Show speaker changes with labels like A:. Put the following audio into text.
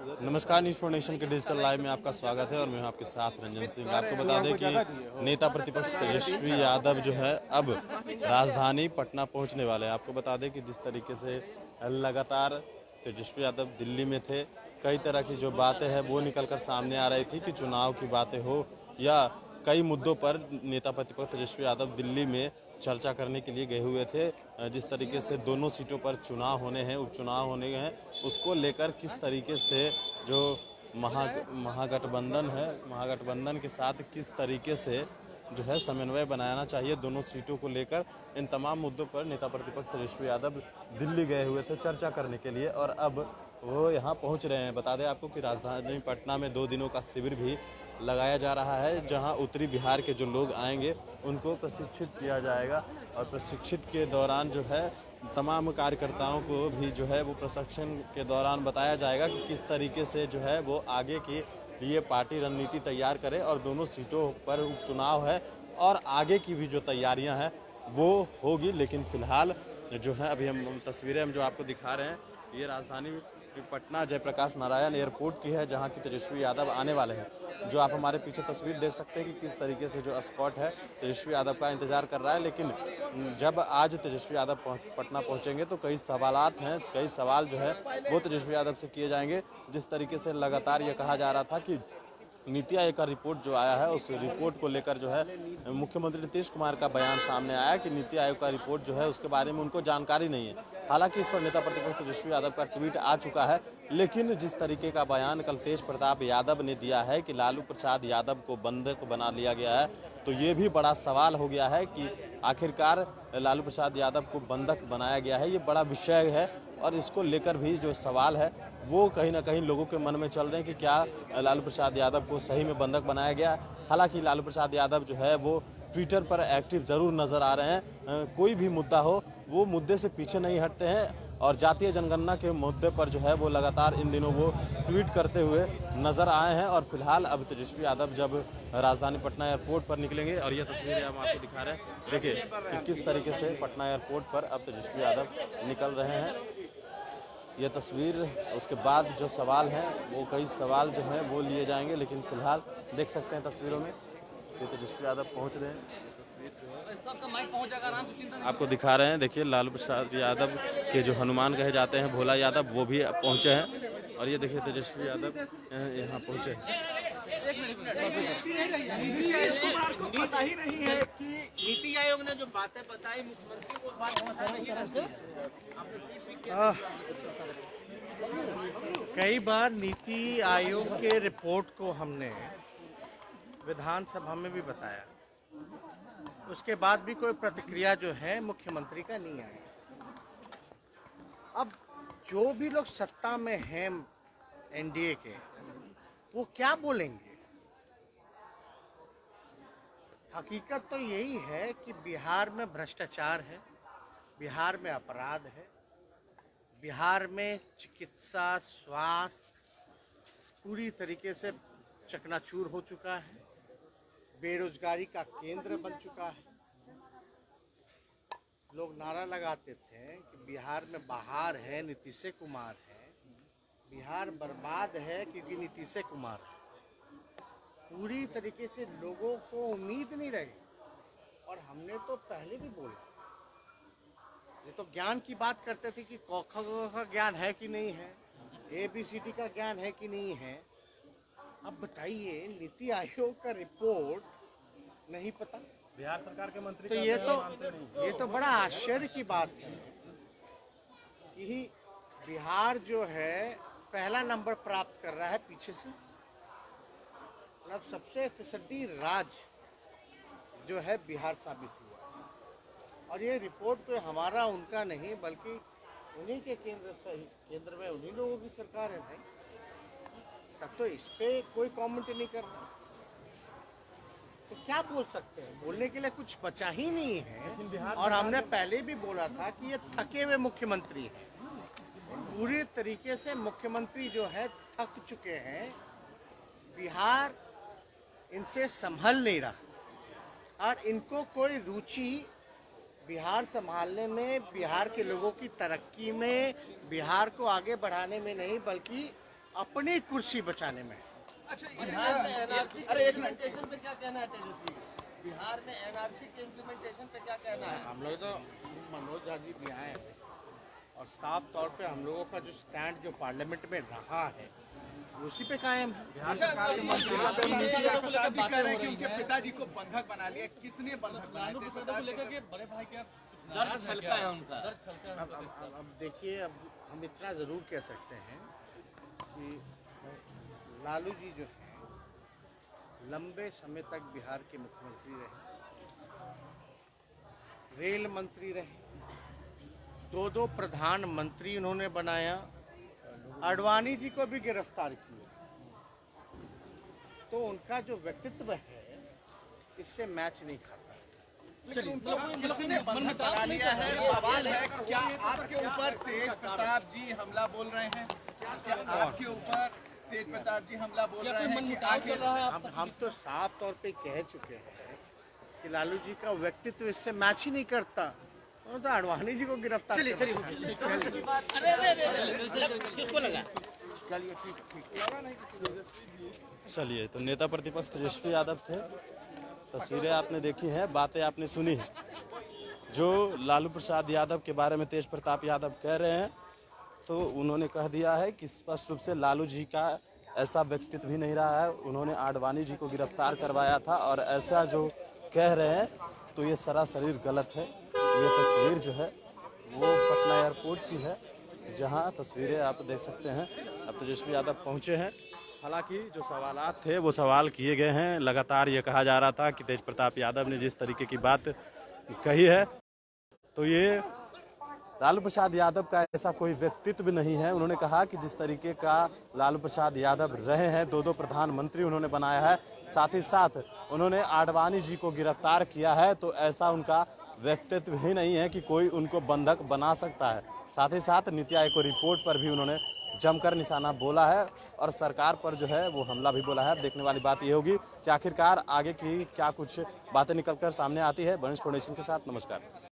A: नमस्कार, news for nation के digital live में आपका स्वागत है और मैं हूं आपके साथ रंजन सिंह। आपको बता दें कि नेता प्रतिपक्ष तेजस्वी यादव जो है अब राजधानी पटना पहुंचने वाले हैं। आपको बता दें कि जिस तरीके से लगातार तेजस्वी यादव दिल्ली में थे, कई तरह की जो बातें हैं वो निकलकर सामने आ रही थी कि चुनाव की बातें हो या कई मुद्दों पर नेता प्रतिपक्ष तेजस्वी यादव दिल्ली में चर्चा करने के लिए गए हुए थे। जिस तरीके से दोनों सीटों पर चुनाव होने हैं, उपचुनाव होने हैं, उसको लेकर किस तरीके से जो महागठबंधन है, महागठबंधन के साथ किस तरीके से जो है समन्वय बनाना चाहिए दोनों सीटों को लेकर, इन तमाम मुद्दों पर नेता प्रतिपक्ष तेजस्वी यादव दिल्ली गए हुए थे चर्चा करने के लिए और अब वो यहाँ पहुँच रहे हैं। बता दें आपको कि राजधानी पटना में 2 दिनों का शिविर भी लगाया जा रहा है, जहां उत्तरी बिहार के जो लोग आएंगे उनको प्रशिक्षित किया जाएगा और प्रशिक्षित के दौरान जो है तमाम कार्यकर्ताओं को भी जो है वो प्रशिक्षण के दौरान बताया जाएगा कि किस तरीके से जो है वो आगे की लिए पार्टी रणनीति तैयार करे और दोनों सीटों पर उपचुनाव है और आगे की भी जो तैयारियां हैं वो होगी। लेकिन फिलहाल जो है अभी हम तस्वीरें जो आपको दिखा रहे हैं, ये राजधानी पटना जयप्रकाश नारायण एयरपोर्ट की है, जहां की तेजस्वी यादव आने वाले हैं। जो आप हमारे पीछे तस्वीर देख सकते हैं कि किस तरीके से जो एस्कॉर्ट है तेजस्वी यादव का इंतजार कर रहा है। लेकिन जब आज तेजस्वी यादव पटना पहुंचेंगे तो कई सवालात हैं, कई सवाल जो है वो तेजस्वी यादव से किए जाएंगे। जिस तरीके से लगातार ये कहा जा रहा था कि नीति आयोग का रिपोर्ट जो आया है, उस रिपोर्ट को लेकर जो है मुख्यमंत्री नीतीश कुमार का बयान सामने आया कि नीति आयोग का रिपोर्ट जो है उसके बारे में उनको जानकारी नहीं है। हालांकि इस पर नेता प्रतिपक्ष तेजस्वी यादव का ट्वीट आ चुका है, लेकिन जिस तरीके का बयान कल तेज प्रताप यादव ने दिया है कि लालू प्रसाद यादव को बंधक बना लिया गया है, तो ये भी बड़ा सवाल हो गया है कि आखिरकार लालू प्रसाद यादव को बंधक बनाया गया है। ये बड़ा विषय है और इसको लेकर भी जो सवाल है वो कहीं ना कहीं लोगों के मन में चल रहे हैं कि क्या लालू प्रसाद यादव को सही में बंधक बनाया गया। हालांकि लालू प्रसाद यादव जो है वो ट्विटर पर एक्टिव जरूर नजर आ रहे हैं। कोई भी मुद्दा हो वो मुद्दे से पीछे नहीं हटते हैं और जातीय जनगणना के मुद्दे पर जो है वो लगातार इन दिनों वो ट्वीट करते हुए नजर आए हैं। और फिलहाल अब तेजस्वी यादव जब राजधानी पटना एयरपोर्ट पर निकलेंगे और ये तस्वीरें हम आपको दिखा रहे हैं, देखिए कि किस तरीके से पटना एयरपोर्ट पर अब तेजस्वी यादव निकल रहे हैं। ये तस्वीर उसके बाद जो सवाल हैं वो कई सवाल जो हैं वो लिए जाएंगे, लेकिन फिलहाल देख सकते हैं तस्वीरों में कि तेजस्वी यादव पहुंच रहे हैं। आपको दिखा रहे हैं, देखिए लालू प्रसाद यादव के जो हनुमान कहे जाते हैं भोला यादव, वो भी पहुंचे हैं और ये देखिए तेजस्वी यादव यहाँ पहुंचे हैं।
B: नीतीश कुमार को पता ही नहीं है कि नीति आयोग ने जो बातें बताई मुख्यमंत्री वो बात कई बार नीति आयोग के रिपोर्ट को हमने विधानसभा में भी बताया, उसके बाद भी कोई प्रतिक्रिया जो है मुख्यमंत्री का नहीं आया। अब जो भी लोग सत्ता में हैं एनडीए के, वो क्या बोलेंगे? हकीकत तो यही है कि बिहार में भ्रष्टाचार है, बिहार में अपराध है, बिहार में चिकित्सा स्वास्थ्य पूरी तरीके से चकनाचूर हो चुका है, बेरोजगारी का केंद्र बन चुका है। लोग नारा लगाते थे कि बिहार में बहार है, नीतीश कुमार है, बिहार बर्बाद है क्योंकि नीतीश कुमार है। पूरी तरीके से लोगों को उम्मीद नहीं रही और हमने तो पहले भी बोला, ये तो ज्ञान की बात करते थे कि क ख का ज्ञान है कि नहीं है, ABCD का ज्ञान है कि नहीं है। अब बताइए, नीति आयोग का रिपोर्ट नहीं पता,
A: बिहार सरकार के मंत्री
B: तो ये तो बड़ा आश्चर्य की बात है कि बिहार जो है पहला नंबर प्राप्त कर रहा है पीछे से। मतलब सबसे फिसड्डी राज्य जो है बिहार साबित हुआ और ये रिपोर्ट तो हमारा उनका नहीं बल्कि उन्हीं के केंद्र में उन्हीं लोगों की सरकार है भाई, तब तो इस पे कोई कमेंट नहीं कर रहा, तो क्या बोल सकते हैं? बोलने के लिए कुछ बचा ही नहीं है। और हमने पहले भी बोला था कि ये थके हुए मुख्यमंत्री है, पूरी तरीके से मुख्यमंत्री जो है थक चुके हैं, बिहार इनसे संभल नहीं रहा और इनको कोई रुचि बिहार संभालने में, बिहार के लोगों की तरक्की में, बिहार को आगे बढ़ाने में नहीं, बल्कि अपनी कुर्सी बचाने में।
C: अच्छा, बिहार में एनआरसी के इम्प्लीमेंटेशन पे क्या कहना है तेजस्वी? बिहार में एनआरसी के इम्प्लीमेंटेशन पे क्या कहना है?
B: हम लोग तो मनोज झा जी भी आए हैं और साफ तौर पे हम लोगों का जो स्टैंड जो पार्लियामेंट में रहा है उसी पे कायम है।
C: अच्छा,
D: कह रहे हैं कि उनके पिताजी को बंधक बना लिया, किसने बंधक बनाया?
C: बड़े भाई क्या दर्द छलका है उनका?
B: अब देखिए, अब हम इतना जरूर कह सकते हैं कि लालू जी जो है लंबे समय तक बिहार के मुख्यमंत्री रहे, रेल मंत्री रहे, दो प्रधानमंत्री उन्होंने बनाया, आडवाणी जी को भी गिरफ्तार किया। तो उनका जो व्यक्तित्व है इससे मैच नहीं खाता।
D: लेकिन उनको किसने बंधक बना लिया है? सवाल है, क्या आपके ऊपर तेज प्रताप जी हमला बोल रहे हैं? क्या आपके ऊपर तेज प्रताप जी हमला बोल रहे हैं कि आखिर
B: हम तो साफ तौर पे कह चुके हैं कि लालू जी का व्यक्तित्व इससे मैच ही नहीं करता। उन्होंने तो आडवाणी जी को गिरफ्तार किया।
A: चलिए, तो नेता प्रतिपक्ष तेजस्वी यादव थे। तस्वीरें आपने देखी हैं, बातें आपने सुनी हैं। जो लालू प्रसाद यादव के बारे में तेज प्रताप यादव कह रहे हैं, तो उन्होंने कह दिया है कि स्पष्ट रूप से लालू जी का ऐसा व्यक्तित्व भी नहीं रहा है। उन्होंने आडवाणी जी को गिरफ्तार करवाया था और ऐसा जो कह रहे हैं तो ये सरासर गलत है। ये तस्वीर जो है वो पटना एयरपोर्ट की है, जहां तस्वीरें आप देख सकते हैं। अब तेजस्वी यादव पहुंचे हैं। हालांकि जो सवालात थे वो सवाल किए गए हैं। लगातार ये कहा जा रहा था कि तेज प्रताप यादव ने जिस तरीके की बात कही है, तो ये लालू प्रसाद यादव का ऐसा कोई व्यक्तित्व नहीं है। उन्होंने कहा कि जिस तरीके का लालू प्रसाद यादव रहे हैं, दो प्रधानमंत्री उन्होंने बनाया है, साथ ही साथ उन्होंने आडवाणी जी को गिरफ्तार किया है, तो ऐसा उनका व्यक्तित्व ही नहीं है कि कोई उनको बंधक बना सकता है। साथ ही साथ नीति आयोग की रिपोर्ट पर भी उन्होंने जमकर निशाना बोला है और सरकार पर जो है वो हमला भी बोला है। अब देखने वाली बात ये होगी कि आखिरकार आगे की क्या कुछ बातें निकलकर सामने आती है। बनिश फाउंडेशन के साथ नमस्कार।